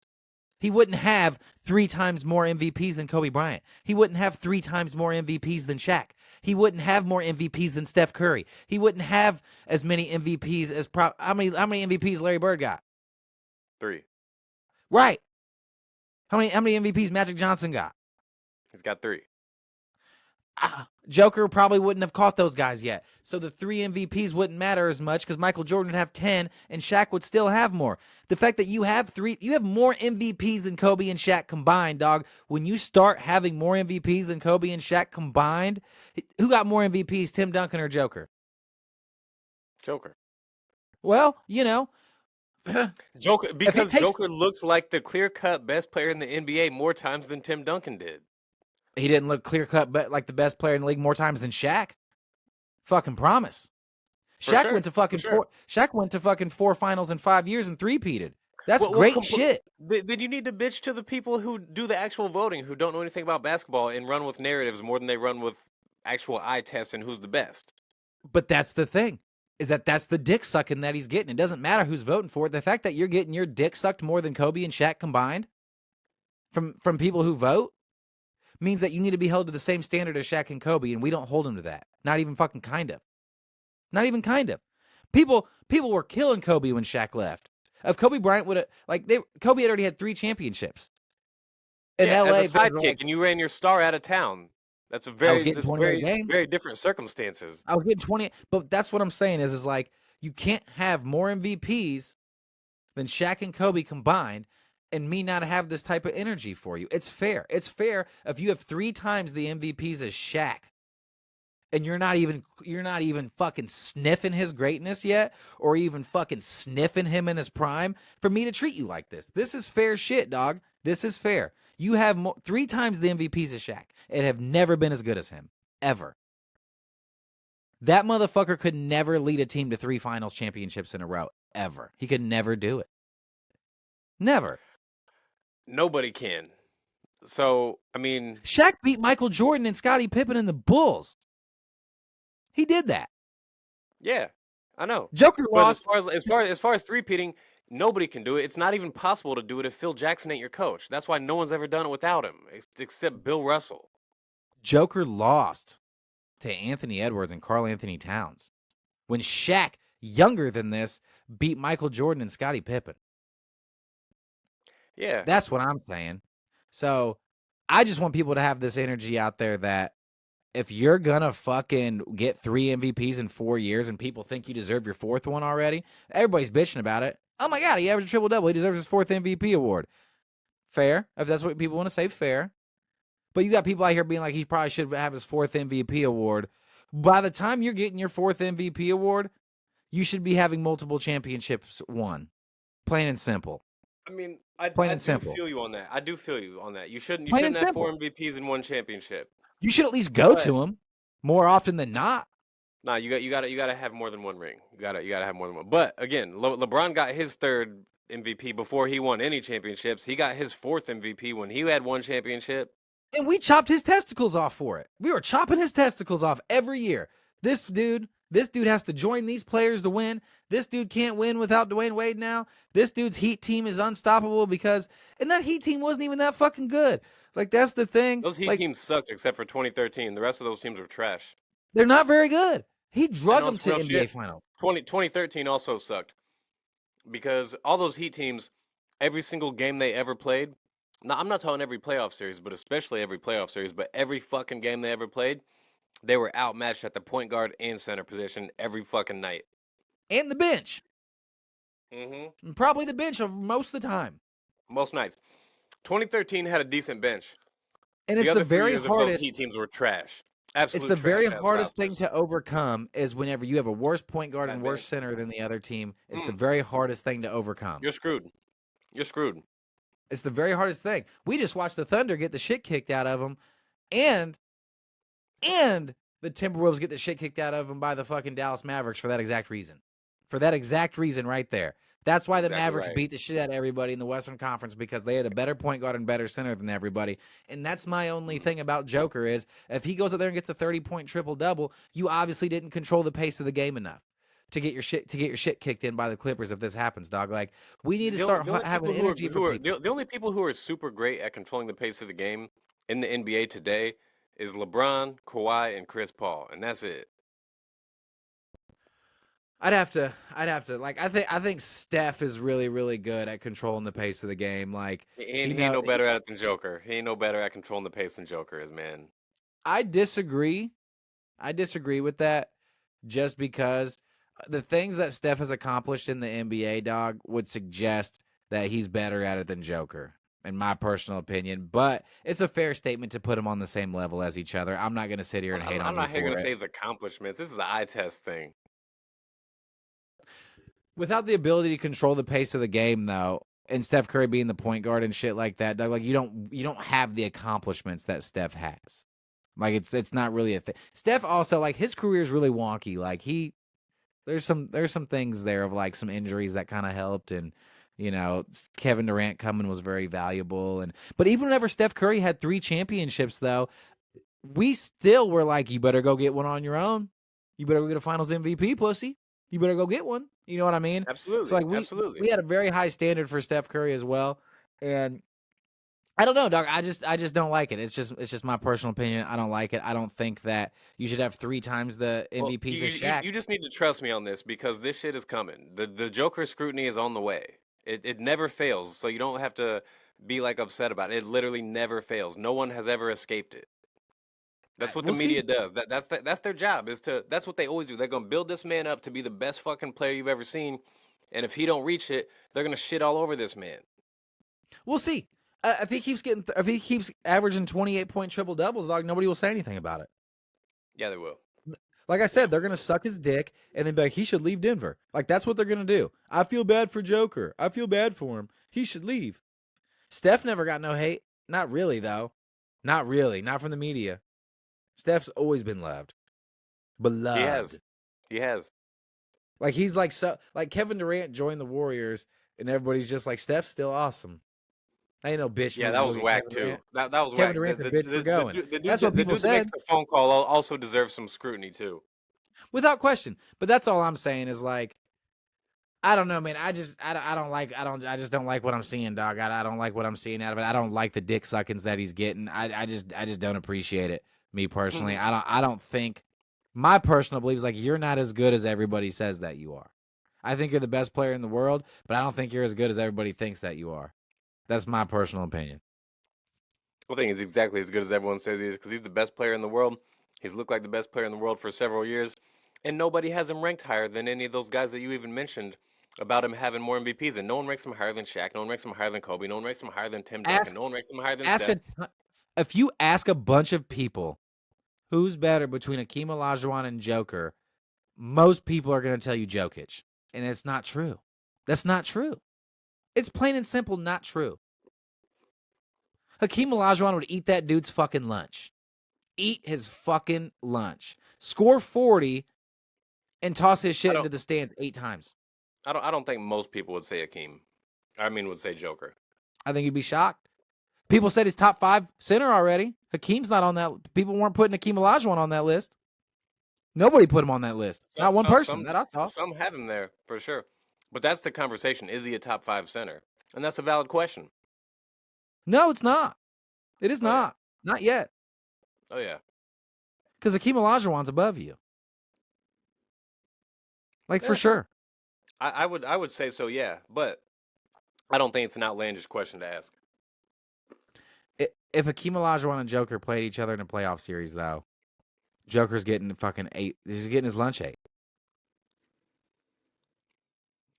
He wouldn't have 3 times more MVPs than Kobe Bryant. He wouldn't have 3 times more MVPs than Shaq. He wouldn't have more MVPs than Steph Curry. He wouldn't have as many MVPs as how many MVPs Larry Bird got? 3. Right. How many MVPs Magic Johnson got? He's got 3. Joker probably wouldn't have caught those guys yet. So the 3 MVPs wouldn't matter as much because Michael Jordan would have 10 and Shaq would still have more. The fact that you have more MVPs than Kobe and Shaq combined, dog. When you start having more MVPs than Kobe and Shaq combined, who got more MVPs, Tim Duncan or Joker? Joker. Well, Joker, because Joker looked like the clear-cut best player in the NBA more times than Tim Duncan did. He didn't look clear-cut but like the best player in the league more times than Shaq. Fucking promise. Shaq went to fucking 4 finals in 5 years and 3-peated. That's great shit. Then you need to bitch to the people who do the actual voting, who don't know anything about basketball and run with narratives more than they run with actual eye tests and who's the best. But that's the thing, is that's the dick sucking that he's getting. It doesn't matter who's voting for it. The fact that you're getting your dick sucked more than Kobe and Shaq combined from people who vote means that you need to be held to the same standard as Shaq and Kobe, and we don't hold him to that. Not even fucking kind of. Not even kind of. People were killing Kobe when Shaq left. If Kobe Bryant would have Kobe had already had 3 championships in LA as a sidekick, and you ran your star out of town. That's very different circumstances. I was getting 20, but that's what I'm saying is like you can't have more MVPs than Shaq and Kobe combined and me not have this type of energy for you. It's fair. It's fair if you have 3 times the MVPs as Shaq and you're not even fucking sniffing his greatness yet or even fucking sniffing him in his prime for me to treat you like this. This is fair shit, dog. This is fair. You have 3 times the MVPs as Shaq and have never been as good as him. Ever. That motherfucker could never lead a team to 3 finals championships in a row. Ever. He could never do it. Never. Nobody can. So, I mean... Shaq beat Michael Jordan and Scottie Pippen and the Bulls. He did that. Yeah. I know. Joker But lost. as far as three-peating, nobody can do it. It's not even possible to do it if Phil Jackson ain't your coach. That's why no one's ever done it without him, except Bill Russell. Joker lost to Anthony Edwards and Karl Anthony Towns when Shaq, younger than this, beat Michael Jordan and Scottie Pippen. Yeah. That's what I'm saying. So I just want people to have this energy out there that if you're gonna fucking get 3 MVPs in 4 years and people think you deserve your 4th one already, everybody's bitching about it. Oh my God, he averaged a triple-double. He deserves his 4th MVP award. Fair. If that's what people want to say, fair. But you got people out here being like he probably should have his 4th MVP award. By the time you're getting your 4th MVP award, you should be having multiple championships won. Plain and simple. I mean, Plain I and do simple. feel you on that. I do feel you on that. You shouldn't Plain and have simple. 4 MVPs in one championship. You should at least go But- to him more often than not. Nah, you got to have more than one ring. You got to have more than one. But again, LeBron got his 3rd MVP before he won any championships. He got his 4th MVP when he had one championship. And we chopped his testicles off for it. We were chopping his testicles off every year. This dude has to join these players to win. This dude can't win without Dwayne Wade now. This dude's Heat team is unstoppable and that Heat team wasn't even that fucking good. Like, that's the thing. Those Heat teams sucked except for 2013. The rest of those teams were trash. They're not very good. He drug them to real NBA shit. Finals. 2013 also sucked because all those Heat teams, every single game they ever played, now I'm not talking every playoff series, but especially every playoff series, but every fucking game they ever played, they were outmatched at the point guard and center position every fucking night. And the bench. Mm-hmm. Probably the bench most of the time. Most nights. 2013 had a decent bench. And it's the very hardest. Heat teams were trash. Absolute it's the very trash hardest rosters. thing to overcome is whenever you have a worse point guard and worse center than the other team. It's the very hardest thing to overcome. You're screwed. You're screwed. It's the very hardest thing. We just watched the Thunder get the shit kicked out of them, and the Timberwolves get the shit kicked out of them by the fucking Dallas Mavericks for that exact reason. For that exact reason right there. That's why the Mavericks beat the shit out of everybody in the Western Conference, because they had a better point guard and better center than everybody. And that's my only thing about Joker is if he goes out there and gets a 30-point triple-double, you obviously didn't control the pace of the game enough to get your shit kicked in by the Clippers if this happens, dog. Like, we need to start having energy for people. The only people who are super great at controlling the pace of the game in the NBA today is LeBron, Kawhi, and Chris Paul, and that's it. I'd have to like I think Steph is really, really good at controlling the pace of the game. Like, He ain't no better at it than Joker. He ain't no better at controlling the pace than Joker is, man. I disagree with that, just because the things that Steph has accomplished in the NBA, dog, would suggest that he's better at it than Joker, in my personal opinion. But it's a fair statement to put them on the same level as each other. I'm not going to sit here and hate on him. I'm not here going to say his accomplishments. This is an eye test thing. Without the ability to control the pace of the game, though, and Steph Curry being the point guard and shit like that, Doug, like you don't have the accomplishments that Steph has. Like, it's not really a thing. Steph also, like, his career is really wonky. Like, there's some things there of like some injuries that kind of helped, and Kevin Durant coming was very valuable. But even whenever Steph Curry had 3 championships, though, we still were like, you better go get one on your own. You better go get a Finals MVP, pussy. You better go get one. You know what I mean? Absolutely. So, like, we had a very high standard for Steph Curry as well. And I don't know, dog. I just don't like it. It's just my personal opinion. I don't like it. I don't think that you should have 3 times the MVPs of Shaq. You just need to trust me on this, because this shit is coming. The Joker scrutiny is on the way. It never fails, so you don't have to be like upset about it. It literally never fails. No one has ever escaped it. That's what the media does. That's their job. That's what they always do. They're gonna build this man up to be the best fucking player you've ever seen, and if he don't reach it, they're gonna shit all over this man. We'll see. If he keeps averaging 28-point triple doubles, dog, nobody will say anything about it. Yeah, they will. Like I said, they're gonna suck his dick and then be like, he should leave Denver. Like, that's what they're gonna do. I feel bad for Joker. I feel bad for him. He should leave. Steph never got no hate. Not really, though. Not really. Not from the media. Steph's always been loved. Beloved. He has. Like, he's like, so like Kevin Durant joined the Warriors and everybody's just like, Steph's still awesome. I ain't no bitch. Yeah, that was whack too. That was Kevin whack. Durant's a bitch for going. That's what the people dude said. that makes the phone call also deserves some scrutiny too. without question. But that's all I'm saying is like, I don't know, man. I just don't like what I'm seeing, dog. I don't like what I'm seeing out of it. I don't like the dick suckings that he's getting. I just don't appreciate it. Me personally, I don't think my personal belief is like you're not as good as everybody says that you are. I think you're the best player in the world, but I don't think you're as good as everybody thinks that you are. That's my personal opinion. I think he's exactly as good as everyone says he is because he's the best player in the world. He's looked like the best player in the world for several years, and nobody has him ranked higher than any of those guys that you even mentioned about him having more MVPs. And no one ranks him higher than Shaq. No one ranks him higher than Kobe. No one ranks him higher than Tim Duncan. Ask No one ranks him higher than ask Steph. if you ask a bunch of people who's better between Akeem Olajuwon and Joker, most people are going to tell you Jokic, and it's not true. That's not true. It's plain and simple not true. Hakeem Olajuwon would eat that dude's fucking lunch. Eat his fucking lunch. Score 40 and toss his shit into the stands 8 times. I don't think most people would say Akeem. I mean, would say Joker. I think you'd be shocked. People said he's top 5 center already. Hakeem's not on that. People weren't putting Hakeem Olajuwon on that list. Nobody put him on that list. Not one person that I saw. Some have him there for sure. But that's the conversation. Is he a top 5 center? And that's a valid question. No, it's not. It is not. Yeah. Not yet. Oh, yeah. Because Hakeem Olajuwon's above you. Like, for sure. I would say so, yeah. But I don't think it's an outlandish question to ask. If Hakeem Olajuwon and Joker played each other in a playoff series, though, Joker's getting fucking 8. He's getting his lunch 8.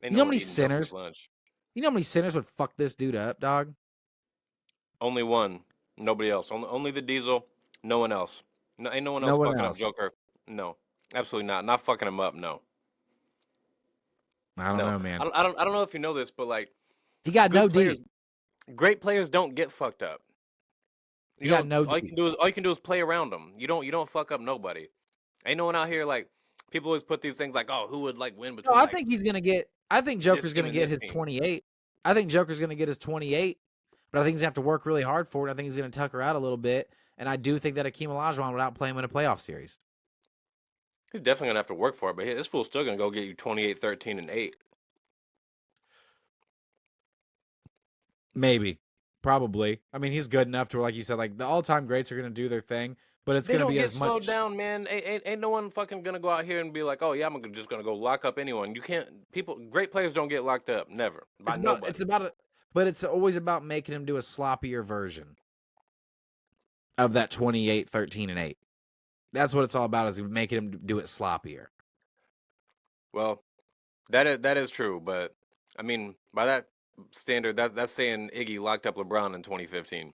You know how many sinners? You know how many sinners would fuck this dude up, dog? Only one. Nobody else. Only the Diesel. No one else. No, ain't no one else fucking up Joker. No, absolutely not. Not fucking him up. No. I don't know, man. I don't know if you know this, but like he got no D. Great players don't get fucked up. You got no. All you can do is play around them. You don't fuck up nobody. Ain't no one out here like people always put these things like, oh, who would like win between? No, I think he's gonna get. I think Joker's gonna get his 28. I think Joker's gonna get his 28, but I think he's gonna have to work really hard for it. I think he's gonna tucker out a little bit, and I do think that Hakeem Olajuwon would outplay him in a playoff series. He's definitely gonna have to work for it, but this fool's still gonna go get you 28, 13, and 8. Maybe. Probably. I mean, he's good enough to where, like you said, like the all-time greats are going to do their thing, but it's going to be as much. Slowed down, man. Ain't no one fucking going to go out here and be like, oh yeah, I'm just going to go lock up anyone. You can't. Great players don't get locked up. Never. By nobody. But it's always about making him do a sloppier version of that 28, 13, and 8. That's what it's all about, is making him do it sloppier. Well, that is true, but I mean, by that standard, that's saying Iggy locked up LeBron in 2015.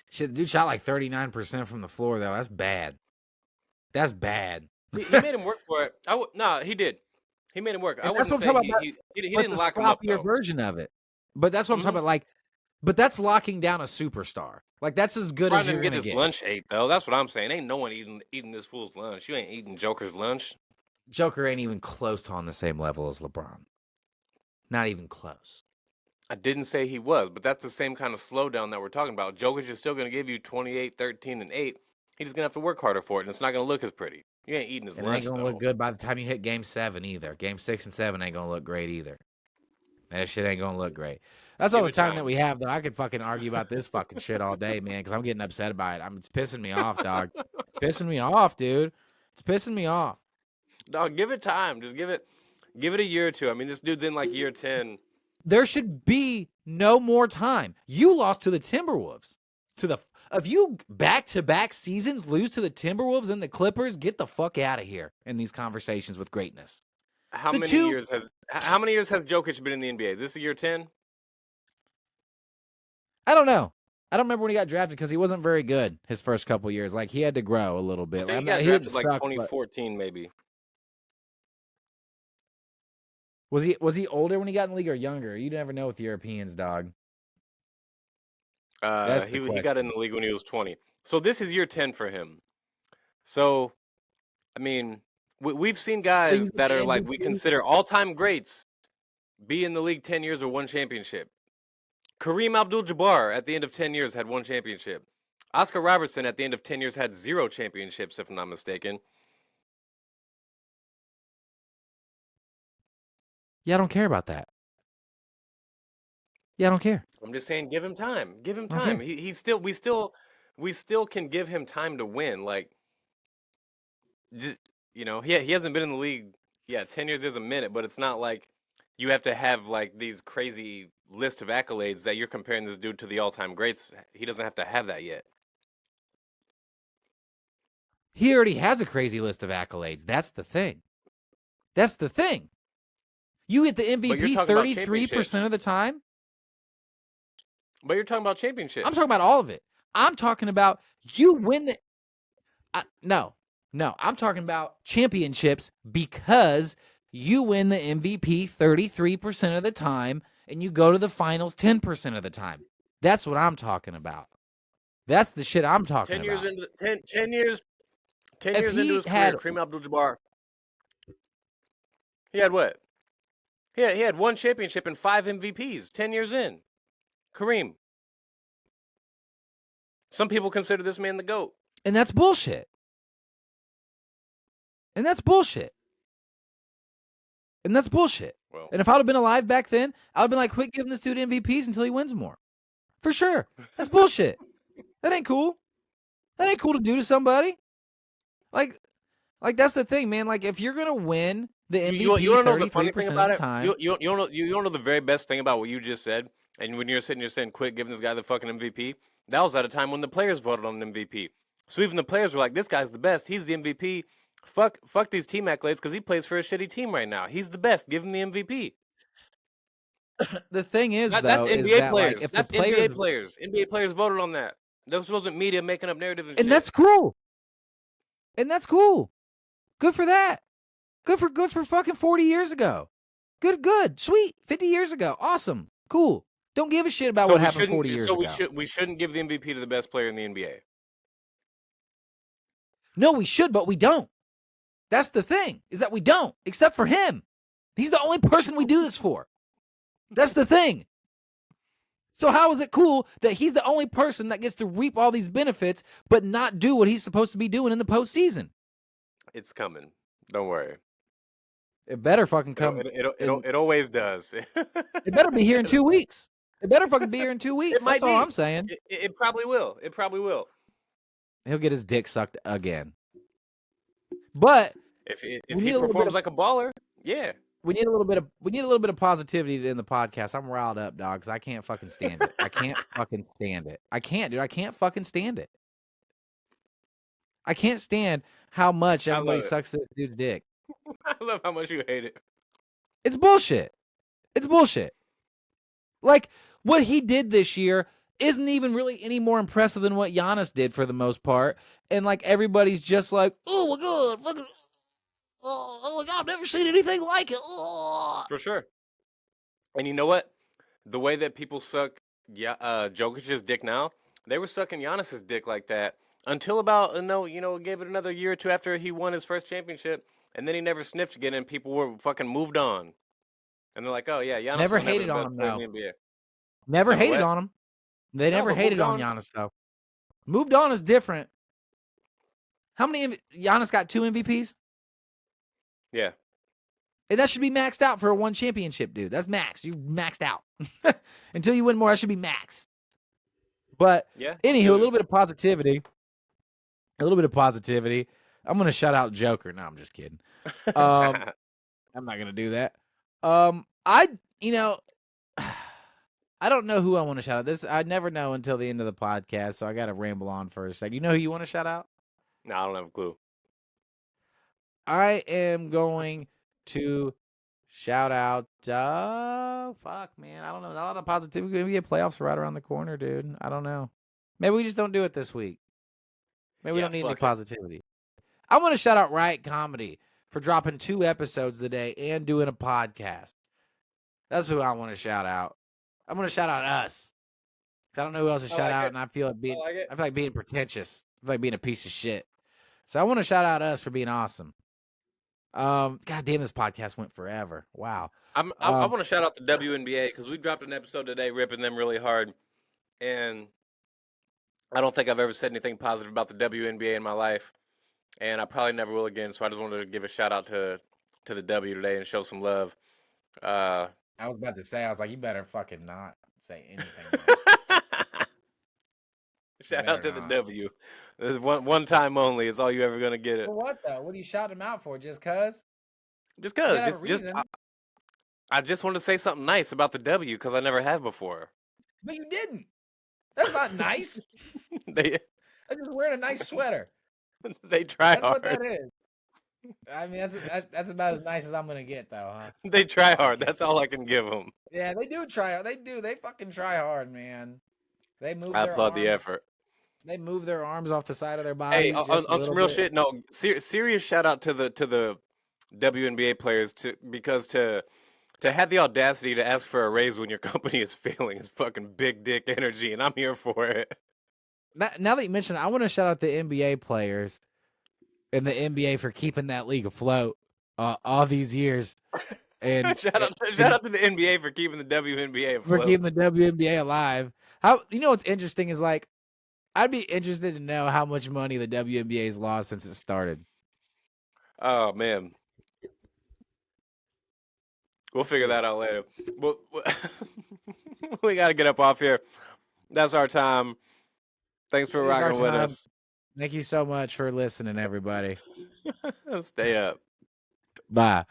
Shit, the dude shot like 39% from the floor, though. That's bad. That's bad. He made him work for it. He did. He made him work. I wouldn't say he didn't lock him up, though. Version of it. But that's what I'm talking about. Like, but that's locking down a superstar. Like, that's as good as you're going to get. His lunch 8, though. That's what I'm saying. Ain't no one eating this fool's lunch. You ain't eating Joker's lunch. Joker ain't even close to on the same level as LeBron. Not even close. I didn't say he was, but that's the same kind of slowdown that we're talking about. Jokic is still going to give you 28, 13, and 8. He's just going to have to work harder for it, and it's not going to look as pretty. You ain't eating his lunch, it ain't going to look good by the time you hit Game 7 either. Game 6 and 7 ain't going to look great either. That shit ain't going to look great. That's all the time that we have, though. I could fucking argue about this fucking shit all day, man, because I'm getting upset by it. It's pissing me off, dog. It's pissing me off, dude. It's pissing me off. Dog, give it time. Just give it a year or two. I mean, this dude's in like year 10. There should be no more time. You lost to the Timberwolves. If you back-to-back seasons lose to the Timberwolves and the Clippers, get the fuck out of here in these conversations with greatness. How many years has Jokic been in the NBA? Is this year 10? I don't know. I don't remember when he got drafted because he wasn't very good his first couple years. Like, he had to grow a little bit. He got drafted like 2014, maybe. Was he older when he got in the league or younger? You never know with Europeans, dog. He got in the league when he was 20. So this is year 10 for him. So, I mean, we've seen guys that are like we consider all-time greats be in the league 10 years or 1 championship. Kareem Abdul-Jabbar at the end of 10 years had 1 championship. Oscar Robertson at the end of 10 years had 0 championships, if I'm not mistaken. Yeah, I don't care about that. Yeah, I don't care. I'm just saying, give him time. Give him I don't time. care. He's still we still can give him time to win. Like, just, he hasn't been in the league. Yeah, 10 years is a minute, but it's not like you have to have like these crazy list of accolades that you're comparing this dude to the all-time greats. He doesn't have to have that yet. He already has a crazy list of accolades. That's the thing. That's the thing. You get the But you're MVP talking about 33% championships. of the time. But you're talking about I'm championships. talking about all of it. I'm talking about you win the. No. I'm talking about championships because you win the MVP 33% of the time and you go to the finals 10% of the time. That's what I'm talking about. That's the shit I'm talking 10 years about. into 10 years, 10 If years into he his career, had, Kareem Abdul-Jabbar, he had what? He had one championship and 5 MVPs. 10 years in, Kareem. Some people consider this man the GOAT. and that's bullshit. And that's bullshit. And that's bullshit. Well, And if I would have been alive back then, I would have been like, quit giving this dude MVPs until he wins more. For sure. That's bullshit. That ain't cool. That ain't cool to do to somebody. Like that's the thing, man. Like if you're gonna win the you MVP want to know the funny thing 33% of about the it? time, You don't know the very best thing about what you just said. And when you're sitting here saying, "Quit giving this guy the fucking MVP," that was at a time when the players voted on an MVP. So even the players were like, "This guy's the best. He's the MVP. Fuck these team accolades because he plays for a shitty team right now. He's the best. Give him the MVP." the thing is That's though, is NBA that like players. if the That's players, NBA players. NBA players voted on that. This wasn't media making up narrative and and shit. that's cool, and that's cool. Good for that. Good for fucking 40 years ago. Good, sweet. 50 years ago, awesome, cool. Don't give a shit about So what we happened shouldn't. 40 years So we ago. should. We shouldn't give the MVP to the best player in the NBA. No, we should, but we don't. That's the thing, is that we don't, except for him. He's the only person we do this for. That's the thing. So how is it cool that he's the only person that gets to reap all these benefits, but not do what he's supposed to be doing in the postseason? It's coming. Don't worry. It better fucking come in. It always does. It better be here in 2 weeks. It better fucking be here in 2 weeks. It That's might all be. I'm saying. It probably will. It probably will. He'll get his dick sucked again. But If we need he a little bit performs of like a baller, yeah. we need a little bit of positivity to end the podcast. I'm riled up, dog, because I can't fucking stand it. I can't fucking stand it. I can't, dude. I can't fucking stand it. I can't stand how much I everybody love it. sucks this dude's dick. I love how much you hate it. It's bullshit. It's bullshit. Like what he did this year isn't even really any more impressive than what Giannis did for the most part. And like everybody's just like, oh my god, fucking, oh my god, I've never seen anything like it. Oh. For sure. And you know what? The way that people suck Jokic's dick now, they were sucking Giannis's dick like that until about gave it another year or two after he won his first championship, and then he never sniffed again, and people were fucking moved on, and they're like, oh yeah, Giannis Never was never the hated on best him player in though. the NBA. Never Never hated what? on him. They No, never but moved hated on on. Giannis though. Moved on is different. How many Giannis got 2 MVPs? Yeah. And that should be maxed out for a one championship, dude. That's max. You maxed out. Until you win more, that should be max. But Yeah. anywho, a little bit of positivity. A little bit of positivity. I'm gonna shout out Joker. No, I'm just kidding. I'm not gonna do that. I I don't know who I want to shout out. This I never know until the end of the podcast, so I gotta ramble on for a second. You know who you want to shout out? No, I don't have a clue. I am going to shout out. Fuck, man. I don't know. Not a lot of positivity. Maybe a playoffs right around the corner, dude. I don't know. Maybe we just don't do it this week. Maybe we Yeah, don't need any fuck it. positivity. I want to shout out RiOT Comedy for dropping 2 episodes today and doing a podcast. That's who I want to shout out. I'm going to shout out us. 'Cause I don't know who else to I shout like out, it. and I feel I like it. I feel like being pretentious. I feel like being a piece of shit. So I want to shout out us for being awesome. God damn, this podcast went forever. Wow. I want to shout out the WNBA because we dropped an episode today ripping them really hard, and I don't think I've ever said anything positive about the WNBA in my life, and I probably never will again. So I just wanted to give a shout out to the W today and show some love. Uh, I was about to say, I was like, you better fucking not say anything nice. You shout out better to the not. W. This is one time only. It's all you ever gonna get For it. what though? What are you shouting him out for? Just cause? Just You cause, gotta have a just reason. I just wanted to say something nice about the W because I never have before. But you didn't. That's not nice. they I'm just wearing a nice sweater. they try That's what hard. that is. I mean, that's about as nice as I'm gonna get, though, huh? They try No, I'm hard. kidding. That's all I can give them. Yeah, they do try. They do. They fucking try hard, man. They move I their applaud the arms. effort. They move their arms off the side of their Hey, bodies just a on some little real bit. shit. No, serious shout out to the WNBA players because to have the audacity to ask for a raise when your company is failing is fucking big dick energy, and I'm here for it. Now that you mention it, I want to shout out the NBA players and the NBA for keeping that league afloat all these years, and, Shout out to the NBA for keeping the WNBA for afloat. keeping the WNBA alive. How what's interesting is like I'd be interested to know how much money the WNBA has lost since it started. Oh man, we'll figure Shit. that out later. Well, we got to get up off here. That's our time. Thanks for It is our rocking with time. us. Thank you so much for listening, everybody. Stay up. Bye.